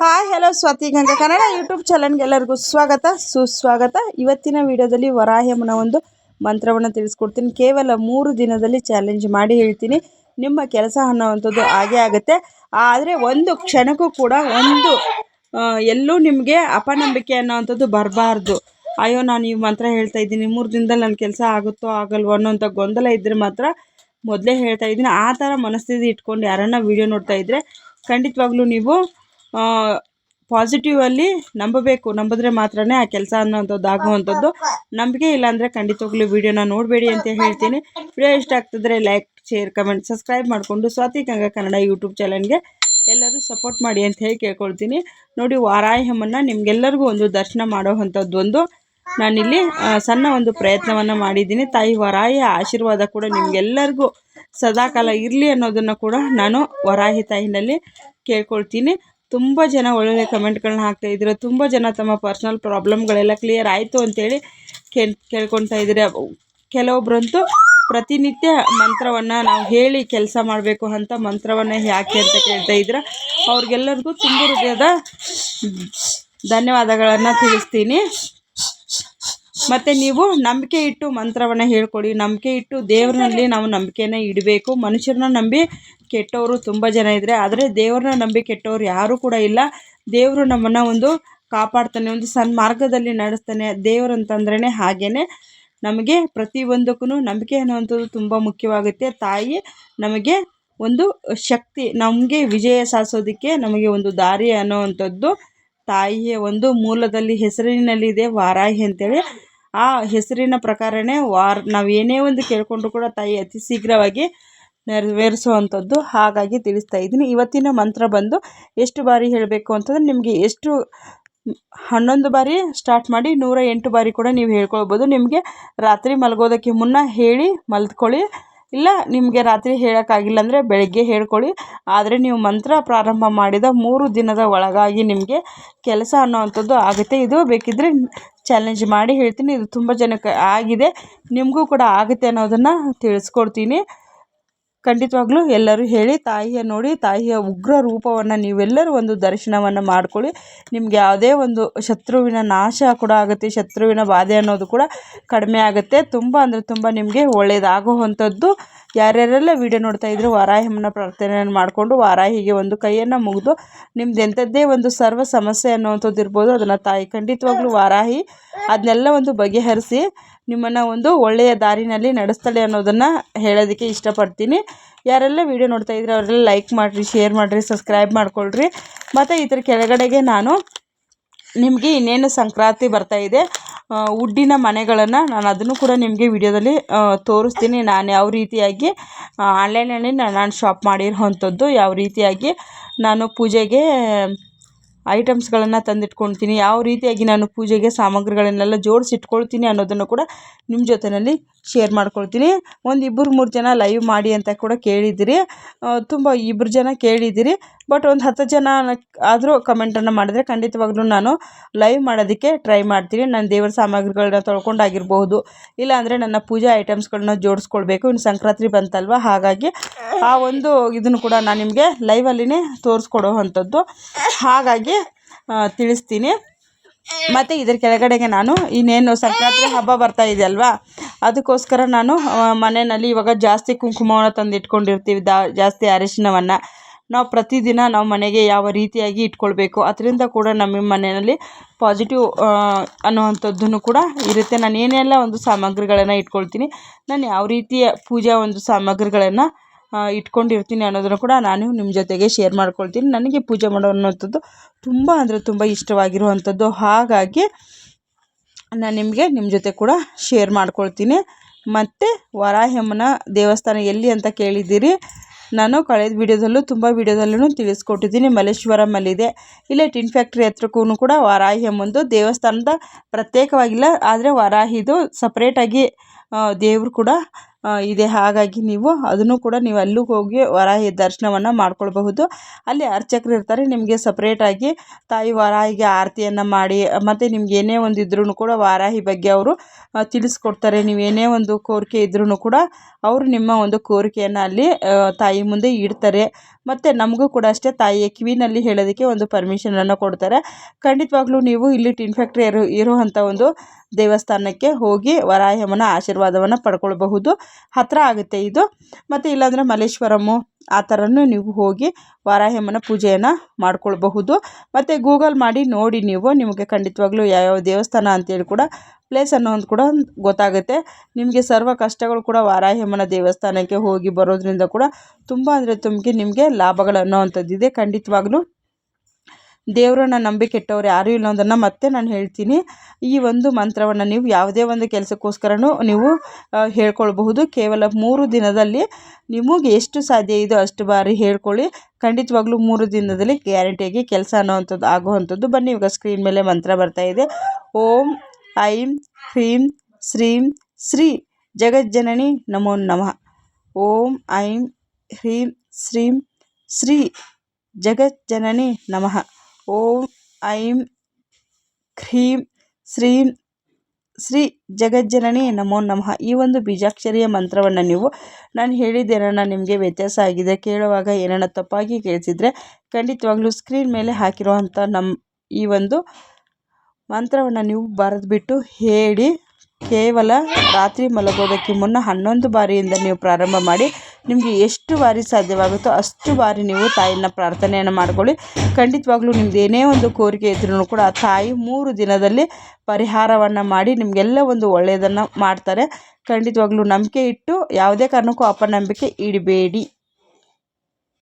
Hi hello Swati Ganga Kannada YouTube ಚಾನಲ್ಗೆ ಎಲ್ಲರಿಗೂ ಸ್ವಾಗತ ಸುಸ್ವಾಗತ. ಇವತ್ತಿನ ವಿಡಿಯೋದಲ್ಲಿ ವರಾಹ್ಯಮ್ಮನ ಒಂದು ಮಂತ್ರವನ್ನು ತಿಳಿಸ್ಕೊಡ್ತೀನಿ. ಕೇವಲ 3 ದಿನದಲ್ಲಿ ಚಾಲೆಂಜ್ ಮಾಡಿ ಹೇಳ್ತೀನಿ. ನಿಮ್ಮ ಕೆಲಸ ಅನ್ನೋವಂಥದ್ದು ಹಾಗೇ ಆಗುತ್ತೆ. ಆದರೆ ಒಂದು ಕ್ಷಣಕ್ಕೂ ಕೂಡ ಎಲ್ಲೂ ನಿಮಗೆ ಅಪನಂಬಿಕೆ ಅನ್ನೋವಂಥದ್ದು ಬರಬಾರ್ದು. ಅಯ್ಯೋ ನಾನು ಈ ಮಂತ್ರ ಹೇಳ್ತಾ ಇದ್ದೀನಿ 3 ದಿನದಲ್ಲಿ ನನ್ನ ಕೆಲಸ ಆಗುತ್ತೋ ಆಗಲ್ವೋ ಅನ್ನೋಂಥ ಗೊಂದಲ ಇದ್ದರೆ ಮಾತ್ರ ಮೊದಲೇ ಹೇಳ್ತಾ ಇದ್ದೀನಿ. ಆ ಥರ ಮನಸ್ಥಿತಿ ಇಟ್ಕೊಂಡು ಯಾರನ್ನ ವಿಡಿಯೋ ನೋಡ್ತಾ ಇದ್ದರೆ ಖಂಡಿತವಾಗ್ಲೂ ನೀವು ಪಾಸಿಟಿವಲ್ಲಿ ನಂಬಿದ್ರೆ ಮಾತ್ರನೇ ಆ ಕೆಲಸ ಅನ್ನೋಂಥದ್ದು ಆಗುವಂಥದ್ದು. ನಂಬಿಕೆ ಇಲ್ಲಾಂದರೆ ಖಂಡಿತವಾಗ್ಲೂ ವಿಡಿಯೋನ ನೋಡಬೇಡಿ ಅಂತ ಹೇಳ್ತೀನಿ. ವಿಡಿಯೋ ಇಷ್ಟ ಆಗ್ತಿದ್ರೆ ಲೈಕ್ ಶೇರ್ ಕಮೆಂಟ್ ಸಬ್ಸ್ಕ್ರೈಬ್ ಮಾಡಿಕೊಂಡು ಸ್ವಾತಿ ಗಂಗಾ ಕನ್ನಡ ಯೂಟ್ಯೂಬ್ ಚಾನಲ್ಗೆ ಎಲ್ಲರೂ ಸಪೋರ್ಟ್ ಮಾಡಿ ಅಂತ ಹೇಳಿ ಕೇಳ್ಕೊಳ್ತೀನಿ. ನೋಡಿ, ವಾರಾಹ್ಯಮ್ಮನ್ನು ನಿಮಗೆಲ್ಲರಿಗೂ ಒಂದು ದರ್ಶನ ಮಾಡೋವಂಥದ್ದು ನಾನಿಲ್ಲಿ ಸಣ್ಣ ಒಂದು ಪ್ರಯತ್ನವನ್ನು ಮಾಡಿದ್ದೀನಿ. ತಾಯಿ ವರಾಹಿ ಆಶೀರ್ವಾದ ಕೂಡ ನಿಮಗೆಲ್ಲರಿಗೂ ಸದಾಕಾಲ ಇರಲಿ ಅನ್ನೋದನ್ನು ಕೂಡ ನಾನು ವರಾಹಿ ತಾಯಿನಲ್ಲಿ ಕೇಳ್ಕೊಳ್ತೀನಿ. ತುಂಬ ಜನ ಒಳ್ಳೊಳ್ಳೆ ಕಮೆಂಟ್ಗಳನ್ನ ಹಾಕ್ತಾಯಿದ್ದೀರ. ತುಂಬ ಜನ ತಮ್ಮ ಪರ್ಸ್ನಲ್ ಪ್ರಾಬ್ಲಮ್ಗಳೆಲ್ಲ ಕ್ಲಿಯರ್ ಆಯಿತು ಅಂತೇಳಿ ಕೇಳ್ಕೊಳ್ತಾ ಇದ್ದೀರ. ಕೆಲವೊಬ್ಬರಂತೂ ಪ್ರತಿನಿತ್ಯ ಮಂತ್ರವನ್ನು ನಾವು ಹೇಳಿ ಕೆಲಸ ಮಾಡಬೇಕು ಅಂತ ಮಂತ್ರವನ್ನು ಯಾಕೆ ಅಂತ ಕೇಳ್ತಾ ಇದ್ದೀರ. ಅವ್ರಿಗೆಲ್ಲರಿಗೂ ತುಂಬ ಹೃದಯದ ಧನ್ಯವಾದಗಳನ್ನು ತಿಳಿಸ್ತೀನಿ. ಮತ್ತು ನೀವು ನಂಬಿಕೆ ಇಟ್ಟು ಮಂತ್ರವನ್ನು ಹೇಳ್ಕೊಡಿ. ನಂಬಿಕೆ ಇಟ್ಟು ದೇವರಲ್ಲಿ ನಾವು ನಂಬಿಕೆಯನ್ನು ಇಡಬೇಕು. ಮನುಷ್ಯರನ್ನ ನಂಬಿ ಕೆಟ್ಟವರು ತುಂಬ ಜನ ಇದ್ದರೆ, ಆದರೆ ದೇವ್ರನ್ನ ನಂಬಿ ಕೆಟ್ಟವರು ಯಾರೂ ಕೂಡ ಇಲ್ಲ. ದೇವರು ನಮ್ಮನ್ನು ಒಂದು ಕಾಪಾಡ್ತಾನೆ, ಒಂದು ಸನ್ಮಾರ್ಗದಲ್ಲಿ ನಡೆಸ್ತಾನೆ. ದೇವರಂತಂದ್ರೇ ಹಾಗೇ ನಮಗೆ ಪ್ರತಿಯೊಂದಕ್ಕೂ ನಂಬಿಕೆ ಅನ್ನುವಂಥದ್ದು ತುಂಬ ಮುಖ್ಯವಾಗುತ್ತೆ. ತಾಯಿ ನಮಗೆ ಒಂದು ಶಕ್ತಿ, ನಮಗೆ ವಿಜಯ ಸಾಧಿಸೋದಕ್ಕೆ ನಮಗೆ ಒಂದು ದಾರಿ ಅನ್ನೋವಂಥದ್ದು ತಾಯಿಯ ಒಂದು ಮೂಲದಲ್ಲಿ ಹೆಸರಿನಲ್ಲಿದೆ ವಾರಾಹಿ ಅಂತೇಳಿ. ಆ ಹೆಸರಿನ ಪ್ರಕಾರನೇ ನಾವು ಏನೇ ಒಂದು ಕೇಳಿಕೊಂಡ್ರು ಕೂಡ ತಾಯಿ ಅತಿ ಶೀಘ್ರವಾಗಿ ನೆರವೇರಿಸುವಂಥದ್ದು. ಹಾಗಾಗಿ ತಿಳಿಸ್ತಾ ಇದ್ದೀನಿ. ಇವತ್ತಿನ ಮಂತ್ರ ಬಂದು ಎಷ್ಟು ಬಾರಿ ಹೇಳಬೇಕು ಅಂತಂದರೆ, ನಿಮಗೆ 11 ಬಾರಿ ಸ್ಟಾರ್ಟ್ ಮಾಡಿ 108 ಬಾರಿ ಕೂಡ ನೀವು ಹೇಳ್ಕೊಳ್ಬೋದು. ನಿಮಗೆ ರಾತ್ರಿ ಮಲಗೋದಕ್ಕೆ ಮುನ್ನ ಹೇಳಿ ಮಲ್ಕೊಳ್ಳಿ. ಇಲ್ಲ ನಿಮಗೆ ರಾತ್ರಿ ಹೇಳೋಕ್ಕಾಗಿಲ್ಲ ಅಂದರೆ ಬೆಳಗ್ಗೆ ಹೇಳ್ಕೊಳ್ಳಿ. ಆದರೆ ನೀವು ಮಂತ್ರ ಪ್ರಾರಂಭ ಮಾಡಿದ 3 ದಿನದ ಒಳಗಾಗಿ ನಿಮಗೆ ಕೆಲಸ ಅನ್ನೋವಂಥದ್ದು ಆಗುತ್ತೆ. ಇದು ಬೇಕಿದ್ದರೆ ಚಾಲೆಂಜ್ ಮಾಡಿ ಹೇಳ್ತೀನಿ. ಇದು ತುಂಬ ಜನಕ್ಕೆ ಆಗಿದೆ, ನಿಮಗೂ ಕೂಡ ಆಗುತ್ತೆ ಅನ್ನೋದನ್ನು ತಿಳಿಸ್ಕೊಡ್ತೀನಿ. ಖಂಡಿತವಾಗ್ಲೂ ಎಲ್ಲರೂ ಹೇಳಿ ತಾಯಿಯ ನೋಡಿ, ತಾಯಿಯ ಉಗ್ರ ರೂಪವನ್ನು ನೀವೆಲ್ಲರೂ ಒಂದು ದರ್ಶನವನ್ನು ಮಾಡ್ಕೊಳ್ಳಿ. ನಿಮಗೆ ಯಾವುದೇ ಒಂದು ಶತ್ರುವಿನ ನಾಶ ಕೂಡ ಆಗುತ್ತೆ. ಶತ್ರುವಿನ ಬಾಧೆ ಅನ್ನೋದು ಕೂಡ ಕಡಿಮೆ ಆಗುತ್ತೆ. ತುಂಬ ಅಂದರೆ ತುಂಬ ನಿಮಗೆ ಒಳ್ಳೆಯದಾಗುವಂಥದ್ದು. ಯಾರ್ಯಾರೆಲ್ಲ ವಿಡಿಯೋ ನೋಡ್ತಾ ಇದ್ರು ವಾರಾಹ್ಯಮ್ಮನ ಪ್ರಾರ್ಥನೆಯನ್ನು ಮಾಡಿಕೊಂಡು ವಾರಾಹಿಗೆ ಒಂದು ಕೈಯನ್ನು ಮುಗಿದು ನಿಮ್ದು ಎಂಥದ್ದೇ ಒಂದು ಸರ್ವ ಸಮಸ್ಯೆ ಅನ್ನುವಂಥದ್ದು ಇರ್ಬೋದು, ಅದನ್ನು ತಾಯಿ ಖಂಡಿತವಾಗ್ಲೂ ವಾರಾಹಿ ಅದನ್ನೆಲ್ಲ ಒಂದು ಬಗೆಹರಿಸಿ ನಿಮ್ಮನ್ನು ಒಂದು ಒಳ್ಳೆಯ ದಾರಿನಲ್ಲಿ ನಡೆಸ್ತಾಳೆ ಅನ್ನೋದನ್ನು ಹೇಳೋದಕ್ಕೆ ಇಷ್ಟಪಡ್ತೀನಿ. ಯಾರೆಲ್ಲ ವಿಡಿಯೋ ನೋಡ್ತಾ ಇದ್ರೆ ಅವರೆಲ್ಲ ಲೈಕ್ ಮಾಡಿರಿ, ಶೇರ್ ಮಾಡಿರಿ, ಸಬ್ಸ್ಕ್ರೈಬ್ ಮಾಡ್ಕೊಳ್ರಿ. ಮತ್ತು ಇದರ ಕೆಳಗಡೆಗೆ ನಾನು ನಿಮಗೆ ಇನ್ನೇನು ಸಂಕ್ರಾಂತಿ ಬರ್ತಾಯಿದೆ, ಉಡ್ಡಿನ ಮನೆಗಳನ್ನು ನಾನು ಅದನ್ನು ಕೂಡ ನಿಮಗೆ ವಿಡಿಯೋದಲ್ಲಿ ತೋರಿಸ್ತೀನಿ. ನಾನು ಯಾವ ರೀತಿಯಾಗಿ ಆನ್ಲೈನಲ್ಲಿ ನಾನು ಶಾಪ್ ಮಾಡಿರೋವಂಥದ್ದು, ಯಾವ ರೀತಿಯಾಗಿ ನಾನು ಪೂಜೆಗೆ ಐಟಮ್ಸ್ಗಳನ್ನು ತಂದಿಟ್ಕೊಳ್ತೀನಿ, ಯಾವ ರೀತಿಯಾಗಿ ನಾನು ಪೂಜೆಗೆ ಸಾಮಗ್ರಿಗಳನ್ನೆಲ್ಲ ಜೋಡಿಸಿಟ್ಕೊಳ್ತೀನಿ ಅನ್ನೋದನ್ನು ಕೂಡ ನಿಮ್ಮ ಜೊತೆಯಲ್ಲಿ ಶೇರ್ ಮಾಡ್ಕೊಳ್ತೀನಿ. 1-2-3 ಜನ ಲೈವ್ ಮಾಡಿ ಅಂತ ಕೂಡ ಕೇಳಿದ್ದೀರಿ. ತುಂಬ 2 ಜನ ಕೇಳಿದ್ದೀರಿ. ಬಟ್ ಒಂದು 10 ಜನ ಆದರೂ ಕಮೆಂಟನ್ನು ಮಾಡಿದರೆ ಖಂಡಿತವಾಗ್ಲೂ ನಾನು ಲೈವ್ ಮಾಡೋದಕ್ಕೆ ಟ್ರೈ ಮಾಡ್ತೀನಿ. ನಾನು ದೇವರ ಸಾಮಗ್ರಿಗಳನ್ನ ತೊಳ್ಕೊಂಡಾಗಿರ್ಬೋದು, ಇಲ್ಲಾಂದರೆ ನನ್ನ ಪೂಜಾ ಐಟಮ್ಸ್ಗಳನ್ನ ಜೋಡಿಸ್ಕೊಳ್ಬೇಕು. ಇನ್ನು ಸಂಕ್ರಾಂತಿ ಬಂತಲ್ವ, ಹಾಗಾಗಿ ಆ ಒಂದು ಇದನ್ನು ಕೂಡ ನಾನು ನಿಮಗೆ ಲೈವಲ್ಲಿನೇ ತೋರಿಸ್ಕೊಡೋವಂಥದ್ದು. ಹಾಗಾಗಿ ತಿಳಿಸ್ತೀನಿ. ಮತ್ತು ಇದರ ಕೆಳಗಡೆಗೆ ನಾನು ಇನ್ನೇನು ಸಂಕ್ರಾಂತಿ ಹಬ್ಬ ಬರ್ತಾ ಇದೆ ಅಲ್ವಾ, ಅದಕ್ಕೋಸ್ಕರ ನಾನು ಮನೆಯಲ್ಲಿ ಇವಾಗ ಜಾಸ್ತಿ ಕುಂಕುಮವನ್ನು ತಂದಿಟ್ಕೊಂಡಿರ್ತೀವಿ, ಜಾಸ್ತಿ ಅರಿಶಿನವನ್ನು ನಾವು ಪ್ರತಿದಿನ ನಾವು ಮನೆಗೆ ಯಾವ ರೀತಿಯಾಗಿ ಇಟ್ಕೊಳ್ಬೇಕು, ಅದರಿಂದ ಕೂಡ ನಮ್ಮ ಮನೆಯಲ್ಲಿ ಪಾಸಿಟಿವ್ ಅನ್ನುವಂಥದ್ದನ್ನು ಕೂಡ ಇರುತ್ತೆ. ನಾನು ಏನೆಲ್ಲ ಒಂದು ಸಾಮಗ್ರಿಗಳನ್ನು ಇಟ್ಕೊಳ್ತೀನಿ, ನಾನು ಯಾವ ರೀತಿಯ ಪೂಜಾ ಒಂದು ಸಾಮಗ್ರಿಗಳನ್ನು ಇಟ್ಕೊಂಡಿರ್ತೀನಿ ಅನ್ನೋದನ್ನು ಕೂಡ ನಾನು ನಿಮ್ಮ ಜೊತೆಗೆ ಶೇರ್ ಮಾಡ್ಕೊಳ್ತೀನಿ. ನನಗೆ ಪೂಜೆ ಮಾಡೋ ಅನ್ನೋವಂಥದ್ದು ತುಂಬ ಅಂದರೆ ತುಂಬ ಇಷ್ಟವಾಗಿರುವಂಥದ್ದು. ಹಾಗಾಗಿ ನಾನು ನಿಮ್ಮ ಜೊತೆ ಕೂಡ ಶೇರ್ ಮಾಡ್ಕೊಳ್ತೀನಿ. ಮತ್ತು ವರಾಹ್ಯಮ್ಮನ ದೇವಸ್ಥಾನ ಎಲ್ಲಿ ಅಂತ ಕೇಳಿದ್ದೀರಿ. ನಾನು ಕಳೆದ ವಿಡಿಯೋದಲ್ಲೂ ತುಂಬ ವಿಡಿಯೋದಲ್ಲೂ ತಿಳಿಸ್ಕೊಟ್ಟಿದ್ದೀನಿ. ಮಲ್ಲೇಶ್ವರಮಲ್ಲಿದೆ. ಇಲ್ಲೇ ಟಿನ್ ಫ್ಯಾಕ್ಟ್ರಿ ಹತ್ರಕ್ಕೂ ಕೂಡ ವರಾಹ್ಯಮ್ಮಂದು ದೇವಸ್ಥಾನದ ಪ್ರತ್ಯೇಕವಾಗಿಲ್ಲ, ಆದರೆ ವರಾಹಿದು ಸಪ್ರೇಟಾಗಿ ದೇವರು ಕೂಡ ಇದೆ. ಹಾಗಾಗಿ ನೀವು ಅದನ್ನು ಕೂಡ ನೀವು ಅಲ್ಲೂ ಹೋಗಿ ವರಾಹಿ ದರ್ಶನವನ್ನು ಮಾಡ್ಕೊಳ್ಬಹುದು. ಅಲ್ಲಿ ಅರ್ಚಕರು ಇರ್ತಾರೆ. ನಿಮಗೆ ಸಪ್ರೇಟಾಗಿ ತಾಯಿ ವಾರಾಹಿಗೆ ಆರತಿಯನ್ನು ಮಾಡಿ ಮತ್ತು ನಿಮ್ಗೆ ಏನೇ ಒಂದು ಇದ್ರೂ ಕೂಡ ವಾರಾಹಿ ಬಗ್ಗೆ ಅವರು ತಿಳಿಸ್ಕೊಡ್ತಾರೆ. ನೀವೇನೇ ಒಂದು ಕೋರಿಕೆ ಇದ್ರೂ ಕೂಡ ಅವರು ನಿಮ್ಮ ಒಂದು ಕೋರಿಕೆಯನ್ನು ಅಲ್ಲಿ ತಾಯಿ ಮುಂದೆ ಇಡ್ತಾರೆ. ಮತ್ತು ನಮಗೂ ಕೂಡ ಅಷ್ಟೇ ತಾಯಿಯ ಕಿವಿನಲ್ಲಿ ಹೇಳೋದಕ್ಕೆ ಒಂದು ಪರ್ಮಿಷನನ್ನು ಕೊಡ್ತಾರೆ. ಖಂಡಿತವಾಗ್ಲೂ ನೀವು ಇಲ್ಲಿ ಟಿನ್ ಫ್ಯಾಕ್ಟ್ರಿ ಇರುವಂಥ ಒಂದು ದೇವಸ್ಥಾನಕ್ಕೆ ಹೋಗಿ ವರಾಹಮ್ಮನ ಆಶೀರ್ವಾದವನ್ನು ಪಡ್ಕೊಳ್ಬಹುದು. ಹತ್ತಿರ ಆಗುತ್ತೆ ಇದು. ಮತ್ತು ಇಲ್ಲಾಂದರೆ ಮಲ್ಲೇಶ್ವರಮ್ಮು ಆ ಥರನೂ ನೀವು ಹೋಗಿ ವಾರಾಹಮ್ಮನ ಪೂಜೆಯನ್ನು ಮಾಡ್ಕೊಳ್ಬಹುದು. ಮತ್ತು ಗೂಗಲ್ ಮಾಡಿ ನೋಡಿ ನೀವು, ನಿಮಗೆ ಖಂಡಿತವಾಗ್ಲೂ ಯಾವ್ಯಾವ ದೇವಸ್ಥಾನ ಅಂತೇಳಿ ಕೂಡ ಪ್ಲೇಸ್ ಅನ್ನೋದು ಕೂಡ ಗೊತ್ತಾಗುತ್ತೆ. ನಿಮಗೆ ಸರ್ವ ಕಷ್ಟಗಳು ಕೂಡ ವಾರಾಹಮ್ಮನ ದೇವಸ್ಥಾನಕ್ಕೆ ಹೋಗಿ ಬರೋದ್ರಿಂದ ಕೂಡ ತುಂಬ ಅಂದರೆ ನಿಮಗೆ ಲಾಭಗಳು ಅನ್ನೋವಂಥದ್ದಿದೆ. ಖಂಡಿತವಾಗ್ಲೂ ದೇವರನ್ನ ನಂಬಿ ಕೆಟ್ಟವ್ರು ಯಾರೂ ಇಲ್ಲ ಅನ್ನೋದನ್ನು ಮತ್ತೆ ನಾನು ಹೇಳ್ತೀನಿ. ಈ ಒಂದು ಮಂತ್ರವನ್ನು ನೀವು ಯಾವುದೇ ಒಂದು ಕೆಲಸಕ್ಕೋಸ್ಕರನೂ ನೀವು ಹೇಳ್ಕೊಳ್ಬಹುದು. ಕೇವಲ 3 ದಿನದಲ್ಲಿ ನಿಮಗೆ ಎಷ್ಟು ಸಾಧ್ಯ ಇದೋ ಅಷ್ಟು ಬಾರಿ ಹೇಳ್ಕೊಳ್ಳಿ. ಖಂಡಿತವಾಗ್ಲೂ 3 ದಿನದಲ್ಲಿ ಗ್ಯಾರಂಟಿಯಾಗಿ ಕೆಲಸ ಅನ್ನೋವಂಥದ್ದು ಆಗುವಂಥದ್ದು. ಬನ್ನಿ, ಇವಾಗ ಸ್ಕ್ರೀನ್ ಮೇಲೆ ಮಂತ್ರ ಬರ್ತಾ ಇದೆ. ಓಂ ಐಂ ಹ್ರೀಂ ಶ್ರೀಂ ಶ್ರೀ ಜಗಜ್ಜನನಿ ನಮೋ ನಮಃ. ಓಂ ಐಂ ಹ್ರೀಂ ಶ್ರೀಂ ಶ್ರೀ ಜಗಜ್ಜನನಿ ನಮಃ. ಓಂ ಐಂ ಹ್ರೀಂ ಶ್ರೀಂ ಶ್ರೀ ಜಗಜ್ಜನನಿ ನಮೋ ನಮಃ. ಈ ಒಂದು ಬೀಜಾಕ್ಷರಿಯ ಮಂತ್ರವನ್ನು ನೀವು ನಾನು ಹೇಳಿದ್ದೇನನ್ನ ನಿಮಗೆ ವ್ಯತ್ಯಾಸ ಆಗಿದೆ, ಕೇಳುವಾಗ ಏನನ್ನ ತಪ್ಪಾಗಿ ಕೇಳಿಸಿದರೆ ಖಂಡಿತವಾಗ್ಲೂ ಸ್ಕ್ರೀನ್ ಮೇಲೆ ಹಾಕಿರುವಂಥ ಈ ಒಂದು ಮಂತ್ರವನ್ನು ನೀವು ಬರೆದುಬಿಟ್ಟು ಹೇಳಿ. ಕೇವಲ ರಾತ್ರಿ ಮಲಗೋದಕ್ಕೆ ಮುನ್ನ 11 ಬಾರಿಯಿಂದ ನೀವು ಪ್ರಾರಂಭ ಮಾಡಿ. ನಿಮಗೆ ಎಷ್ಟು ಬಾರಿ ಸಾಧ್ಯವಾಗುತ್ತೋ ಅಷ್ಟು ಬಾರಿ ನೀವು ತಾಯಿನ ಪ್ರಾರ್ಥನೆಯನ್ನು ಮಾಡ್ಕೊಳ್ಳಿ. ಖಂಡಿತವಾಗ್ಲೂ ನಿಮ್ದು ಏನೇ ಒಂದು ಕೋರಿಕೆ ಇದ್ರೂ ಕೂಡ ಆ ತಾಯಿ 3 ದಿನದಲ್ಲಿ ಪರಿಹಾರವನ್ನು ಮಾಡಿ ನಿಮಗೆಲ್ಲ ಒಂದು ಒಳ್ಳೆಯದನ್ನು ಮಾಡ್ತಾರೆ. ಖಂಡಿತವಾಗ್ಲೂ ನಂಬಿಕೆ ಇಟ್ಟು ಯಾವುದೇ ಕಾರಣಕ್ಕೂ ಅಪನಂಬಿಕೆ ಇಡಬೇಡಿ.